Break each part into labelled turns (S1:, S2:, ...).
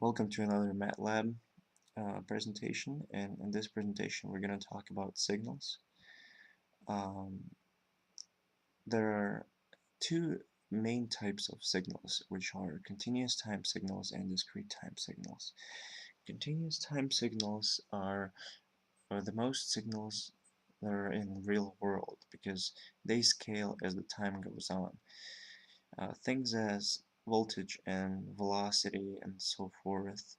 S1: Welcome to another Matlab presentation, and in this presentation we're going to talk about signals. Um, there are two main types of signals, which are continuous time signals and discrete time signals. Continuous time signals are the most signals that are in the real world because they scale as the time goes on. Things as voltage and velocity and so forth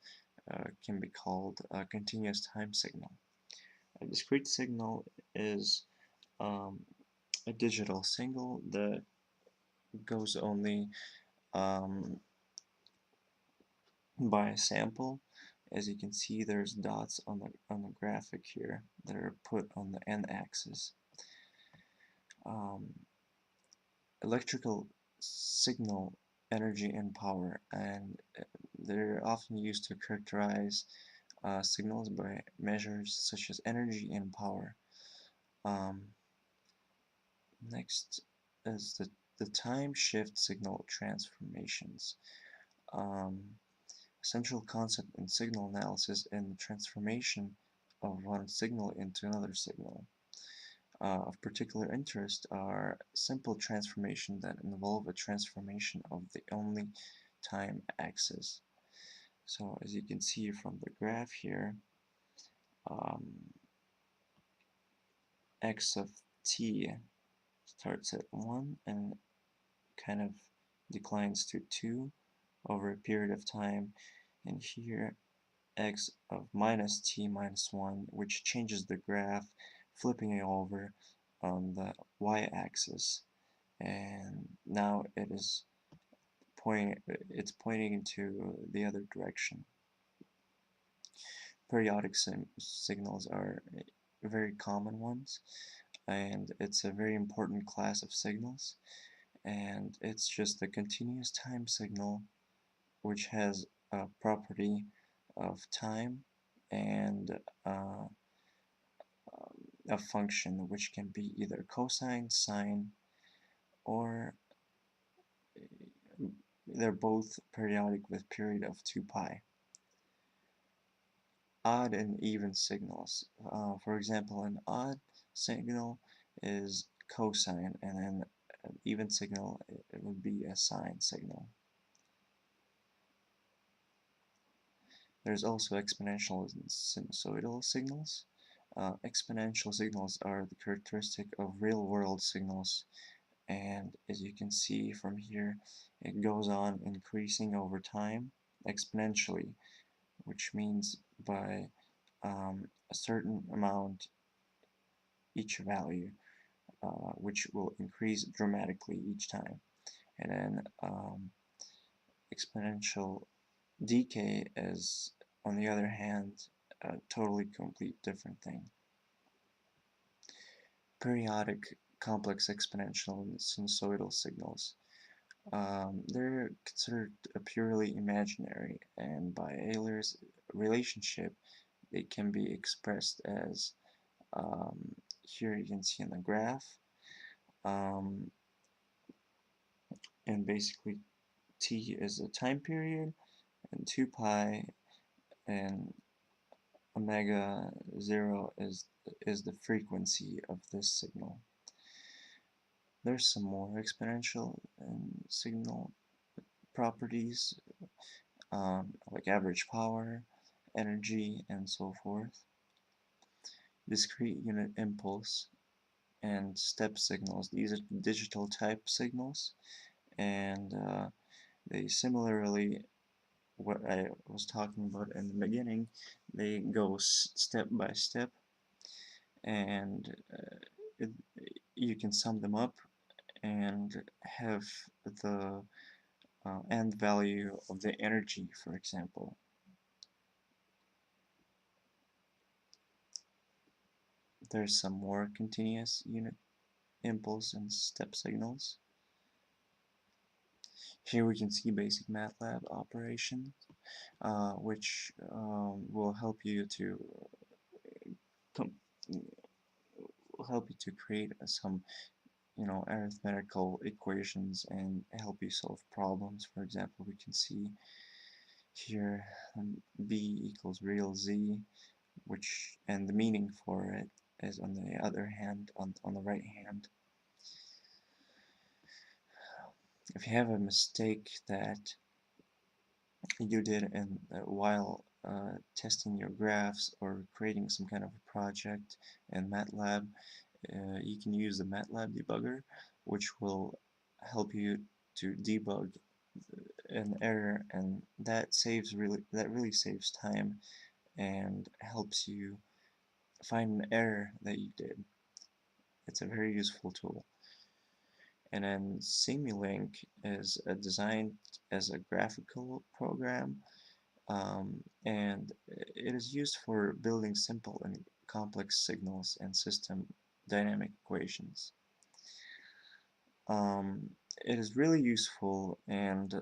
S1: can be called a continuous time signal. A discrete signal is um, a digital signal that goes only um, by a sample. As you can see, there's dots on the graphic here that are put on the n-axis. Um, Electrical signal energy and power, and they're often used to characterize signals by measures such as energy and power. Um, Next is the time shift signal transformations. Um, Central concept in signal analysis and the transformation of one signal into another signal. Of particular interest are simple transformations that involve a transformation of the only time axis. So as you can see from the graph here, um, x of t starts at 1 and kind of declines to 2 over a period of time, and here x of minus t minus 1, which changes the graph, flipping it over on the y-axis, and now it's pointing into the other direction. Periodic signals are very common ones, and it's a very important class of signals, and it's just a continuous time signal which has a property of time and a function which can be either cosine, sine, or they're both periodic with period of 2 pi. Odd and even signals. For example, an odd signal is cosine, and then an even signal it would be a sine signal. There's also exponential and sinusoidal signals. Exponential signals are the characteristic of real-world signals, and as you can see from here, it goes on increasing over time exponentially, which means by a certain amount each value, which will increase dramatically each time. And then exponential decay is, on the other hand, a totally complete different thing. Periodic complex exponential and sinusoidal signals. They're considered purely imaginary, and by Euler's relationship, they can be expressed as here you can see in the graph, um, and basically t is a time period, and 2 pi and omega 0 is the frequency of this signal. There's some more exponential and signal properties, like average power, energy, and so forth. Discrete unit impulse and step signals. These are digital type signals, and they similarly, what I was talking about in the beginning, they go step by step, and it, you can sum them up and have the end value of the energy, for example. There's some more continuous unit impulse and step signals. Here we can see basic MATLAB operations, which will help you to create some arithmetical equations and help you solve problems. For example, we can see here b equals real z, which, and the meaning for it is on the other hand, on the right hand. If you have a mistake that you did in while testing your graphs or creating some kind of a project in Matlab, you can use the Matlab debugger, which will help you to debug an error, and that really saves time and helps you find an error that you did. It's a very useful tool. And then Simulink is designed as a graphical program, and it is used for building simple and complex signals and system dynamic equations. It is really useful, and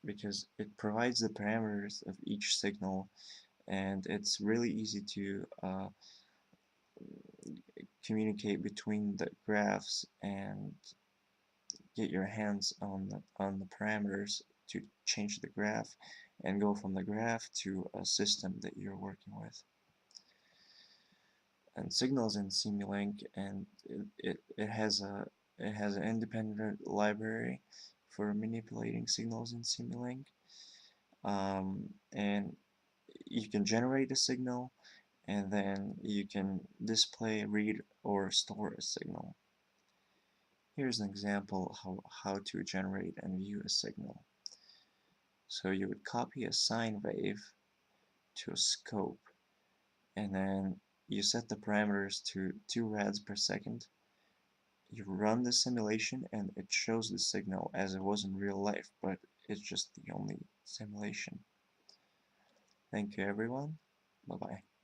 S1: because it provides the parameters of each signal, and it's really easy to communicate between the graphs and get your hands on the parameters to change the graph and go from the graph to a system that you're working with. And signals in Simulink, and it has an independent library for manipulating signals in Simulink, and you can generate a signal, and then you can display, read, or store a signal. Here's an example how to generate and view a signal. So you would copy a sine wave to a scope, and then you set the parameters to 2 rads per second. You run the simulation and it shows the signal as it was in real life, but it's just the only simulation. Thank you everyone. Bye bye.